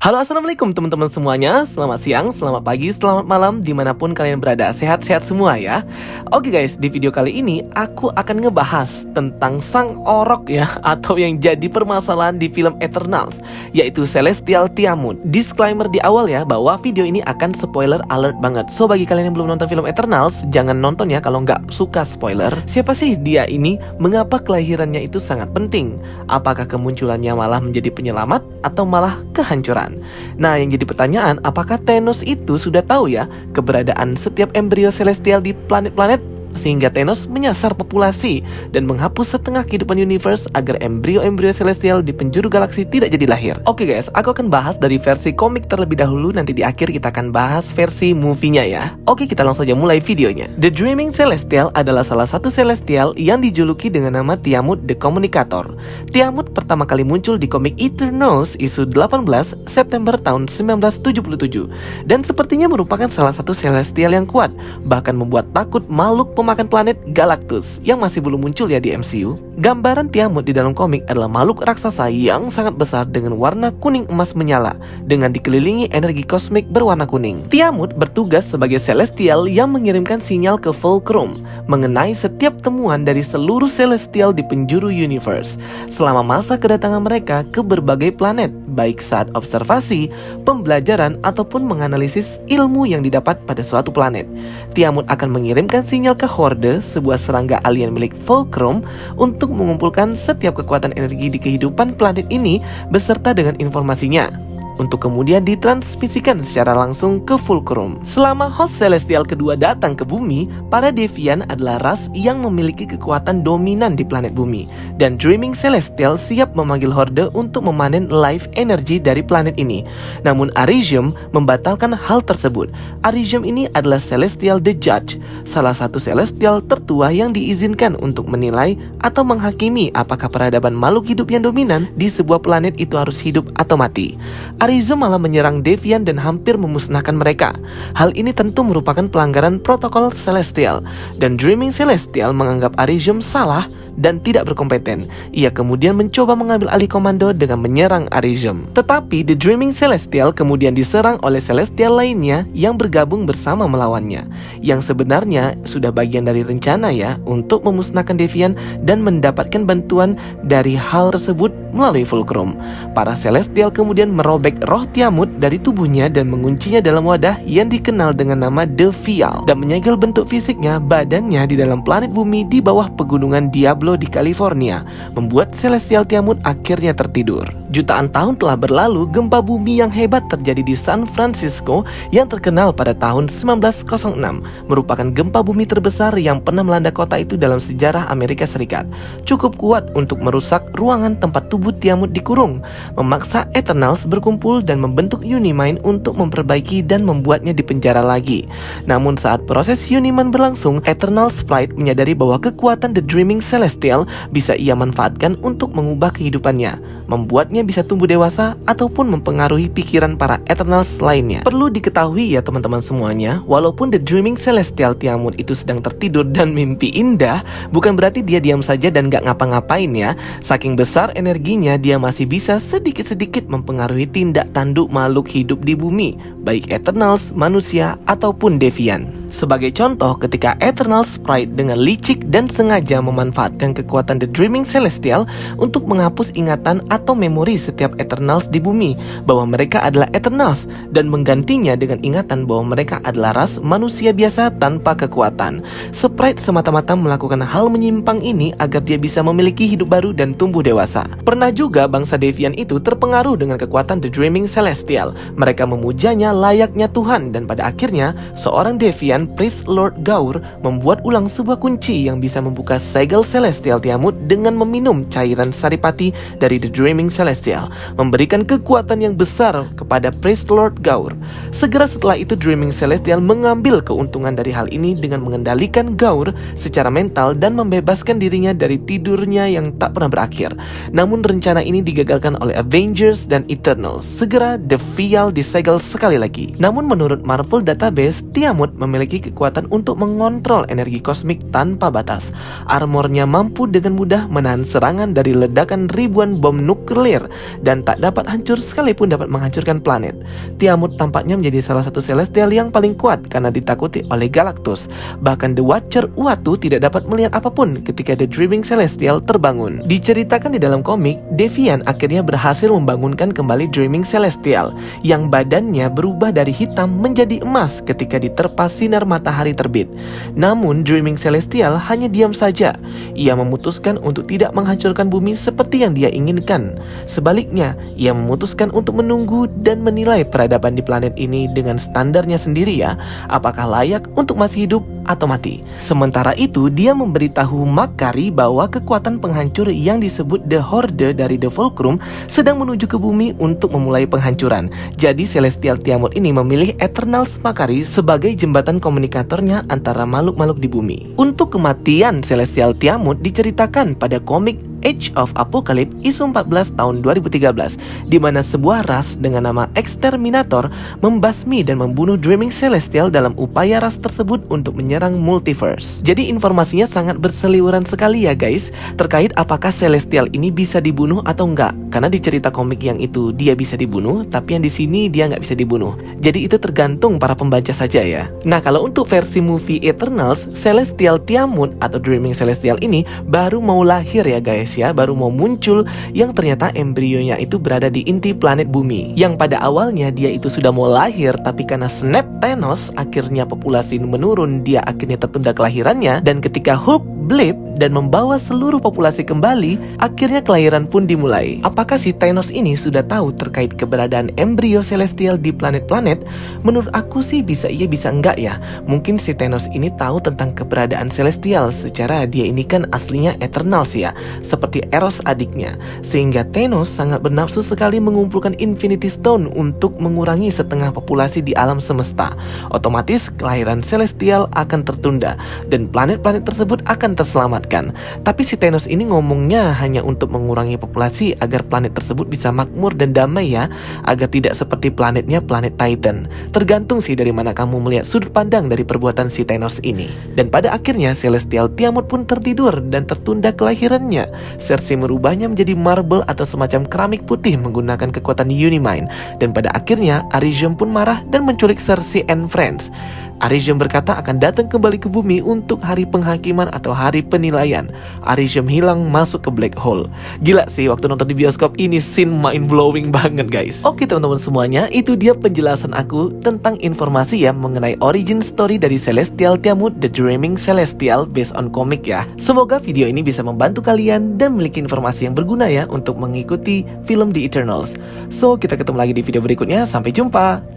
Halo, assalamualaikum teman-teman semuanya. Selamat siang, selamat pagi, selamat malam, dimanapun kalian berada. Sehat-sehat semua ya. Oke guys, di video kali ini aku akan ngebahas tentang sang orok ya, atau yang jadi permasalahan di film Eternals, yaitu Celestial Tiamut. Disclaimer di awal ya, bahwa video ini akan spoiler alert banget. So bagi kalian yang belum nonton film Eternals, jangan nonton ya kalau nggak suka spoiler. Siapa sih dia ini? Mengapa kelahirannya itu sangat penting? Apakah kemunculannya malah menjadi penyelamat atau malah kehancuran? Nah, yang jadi pertanyaan, apakah Thanos itu sudah tahu ya keberadaan setiap embrio celestial di planet-planet, sehingga Thanos menyasar populasi dan menghapus setengah kehidupan universe agar embrio-embrio celestial di penjuru galaksi tidak jadi lahir. Oke guys, aku akan bahas dari versi komik terlebih dahulu, nanti di akhir kita akan bahas versi movie-nya ya. Oke, kita langsung saja mulai videonya. The Dreaming Celestial adalah salah satu celestial yang dijuluki dengan nama Tiamut the Communicator. Tiamut pertama kali muncul di komik Eternals isu 18 September tahun 1977 dan sepertinya merupakan salah satu celestial yang kuat, bahkan membuat takut makhluk pemakan planet Galactus yang masih belum muncul ya di MCU. Gambaran Tiamut di dalam komik adalah makhluk raksasa yang sangat besar dengan warna kuning emas menyala dengan dikelilingi energi kosmik berwarna kuning. Tiamut bertugas sebagai celestial yang mengirimkan sinyal ke Fulcrum mengenai setiap temuan dari seluruh celestial di penjuru universe selama masa kedatangan mereka ke berbagai planet, baik saat observasi, pembelajaran, ataupun menganalisis ilmu yang didapat pada suatu planet. Tiamut akan mengirimkan sinyal ke Horde, sebuah serangga alien milik Fulcrum, untuk mengumpulkan setiap kekuatan energi di kehidupan planet ini beserta dengan informasinya, untuk kemudian ditransmisikan secara langsung ke Fulcrum. Selama host celestial kedua datang ke bumi, para Deviant adalah ras yang memiliki kekuatan dominan di planet bumi, dan Dreaming Celestial siap memanggil Horde untuk memanen life energy dari planet ini. Namun Arishem membatalkan hal tersebut. Arishem ini adalah Celestial the Judge, salah satu celestial tertua yang diizinkan untuk menilai atau menghakimi apakah peradaban makhluk hidup yang dominan di sebuah planet itu harus hidup atau mati. Arishem malah menyerang Deviant dan hampir memusnahkan mereka. Hal ini tentu merupakan pelanggaran protokol Celestial, dan Dreaming Celestial menganggap Arishem salah dan tidak berkompeten. Ia kemudian mencoba mengambil alih komando dengan menyerang Arishem. Tetapi The Dreaming Celestial kemudian diserang oleh Celestial lainnya yang bergabung bersama melawannya, yang sebenarnya sudah bagian dari rencana ya untuk memusnahkan Deviant dan mendapatkan bantuan dari hal tersebut melalui Fulcrum. Para Celestial kemudian merobek roh Tiamut dari tubuhnya dan menguncinya dalam wadah yang dikenal dengan nama The Vial, dan menyegel bentuk fisiknya badannya di dalam planet bumi di bawah pegunungan Diablo di California, membuat Celestial Tiamut akhirnya tertidur. Jutaan tahun telah berlalu, gempa bumi yang hebat terjadi di San Francisco yang terkenal pada tahun 1906, merupakan gempa bumi terbesar yang pernah melanda kota itu dalam sejarah Amerika Serikat. Cukup kuat untuk merusak ruangan tempat tubuh Tiamut dikurung, memaksa Eternals berkumpul dan membentuk Unimind untuk memperbaiki dan membuatnya dipenjara lagi. Namun saat proses Unimind berlangsung, Eternals Pride menyadari bahwa kekuatan The Dreaming Celestial bisa ia manfaatkan untuk mengubah kehidupannya, membuatnya bisa tumbuh dewasa ataupun mempengaruhi pikiran para Eternals lainnya. Perlu diketahui ya teman-teman semuanya, walaupun The Dreaming Celestial Tiamut itu sedang tertidur dan mimpi indah, bukan berarti dia diam saja dan gak ngapa-ngapain ya. Saking besar energinya, dia masih bisa sedikit-sedikit mempengaruhi tindak tanduk makhluk hidup di bumi, baik Eternals, manusia, ataupun Deviant. Sebagai contoh, ketika Eternal Sprite dengan licik dan sengaja memanfaatkan kekuatan The Dreaming Celestial untuk menghapus ingatan atau memori setiap Eternals di bumi bahwa mereka adalah Eternals, dan menggantinya dengan ingatan bahwa mereka adalah ras manusia biasa tanpa kekuatan. Sprite semata-mata melakukan hal menyimpang ini agar dia bisa memiliki hidup baru dan tumbuh dewasa. Pernah juga bangsa Deviant itu terpengaruh dengan kekuatan The Dreaming Celestial. Mereka memujanya layaknya Tuhan, dan pada akhirnya seorang Deviant, Priest Lord Gaur, membuat ulang sebuah kunci yang bisa membuka segel Celestial Tiamut dengan meminum cairan saripati dari The Dreaming Celestial, memberikan kekuatan yang besar kepada Priest Lord Gaur. Segera setelah itu Dreaming Celestial mengambil keuntungan dari hal ini dengan mengendalikan Gaur secara mental dan membebaskan dirinya dari tidurnya yang tak pernah berakhir. Namun rencana ini digagalkan oleh Avengers dan Eternals. Segera The Vial disegel sekali lagi. Namun menurut Marvel Database, Tiamut memiliki memiliki kekuatan untuk mengontrol energi kosmik tanpa batas. Armornya mampu dengan mudah menahan serangan dari ledakan ribuan bom nuklir dan tak dapat hancur sekalipun dapat menghancurkan planet. Tiamut tampaknya menjadi salah satu celestial yang paling kuat karena ditakuti oleh Galactus. Bahkan The Watcher Uatu tidak dapat melihat apapun ketika The Dreaming Celestial terbangun. Diceritakan di dalam komik, Deviant akhirnya berhasil membangunkan kembali Dreaming Celestial yang badannya berubah dari hitam menjadi emas ketika diterpa sinar matahari terbit. Namun Dreaming Celestial hanya diam saja. Ia memutuskan untuk tidak menghancurkan bumi seperti yang dia inginkan. Sebaliknya, ia memutuskan untuk menunggu dan menilai peradaban di planet ini dengan standarnya sendiri ya, apakah layak untuk masih hidup atau mati. Sementara itu, dia memberitahu Makari bahwa kekuatan penghancur yang disebut The Horde dari The Fulcrum sedang menuju ke bumi untuk memulai penghancuran. Jadi Celestial Tiamut ini memilih Eternals Makari sebagai jembatan komunikatornya antara makhluk-makhluk di bumi. Untuk kematian Celestial Tiamut diceritakan pada komik Age of Apocalypse isu 14 tahun 2013, di mana sebuah ras dengan nama Exterminator membasmi dan membunuh Dreaming Celestial dalam upaya ras tersebut untuk menyerang multiverse. Jadi informasinya sangat berseliweran sekali ya guys, terkait apakah Celestial ini bisa dibunuh atau enggak. Karena di cerita komik yang itu dia bisa dibunuh, tapi yang di sini dia nggak bisa dibunuh. Jadi itu tergantung para pembaca saja ya. Nah, kalau untuk versi movie Eternals, Celestial Tiamut atau Dreaming Celestial ini baru mau lahir ya guys ya, baru mau muncul, yang ternyata embrionya itu berada di inti planet bumi. Yang pada awalnya dia itu sudah mau lahir, tapi karena snap Thanos akhirnya populasi menurun, dia akhirnya tertunda kelahirannya, dan ketika Hulk blip dan membawa seluruh populasi kembali, akhirnya kelahiran pun dimulai. Apakah si Thanos ini sudah tahu terkait keberadaan embrio Celestial di planet-planet? Menurut aku sih bisa iya bisa enggak ya. Mungkin si Thanos ini tahu tentang keberadaan Celestial, secara dia ini kan aslinya Eternals ya, seperti Eros adiknya. Sehingga Thanos sangat bernafsu sekali mengumpulkan Infinity Stone untuk mengurangi setengah populasi di alam semesta. Otomatis kelahiran Celestial akan tertunda dan planet-planet tersebut akan terselamatkan. Tapi si Thanos ini ngomongnya hanya untuk mengurangi populasi agar planet tersebut bisa makmur dan damai ya, agar tidak seperti planetnya planet Titan. Tergantung sih dari mana kamu melihat sudut pandang dari perbuatan si Thanos ini. Dan pada akhirnya Celestial Tiamut pun tertidur dan tertunda kelahirannya. Cersei merubahnya menjadi marble atau semacam keramik putih menggunakan kekuatan Unimind. Dan pada akhirnya Arishem pun marah dan menculik Cersei and Friends. Arishem berkata akan datang kembali ke bumi untuk hari penghakiman atau hari penilaian. Arishem hilang masuk ke black hole. Gila sih, waktu nonton di bioskop ini scene mind blowing banget guys. Oke teman-teman semuanya, itu dia penjelasan aku tentang informasi ya mengenai origin story dari Celestial Tiamut The Dreaming Celestial based on comic ya. Semoga video ini bisa membantu kalian dan memiliki informasi yang berguna ya untuk mengikuti film The Eternals. So kita ketemu lagi di video berikutnya, sampai jumpa.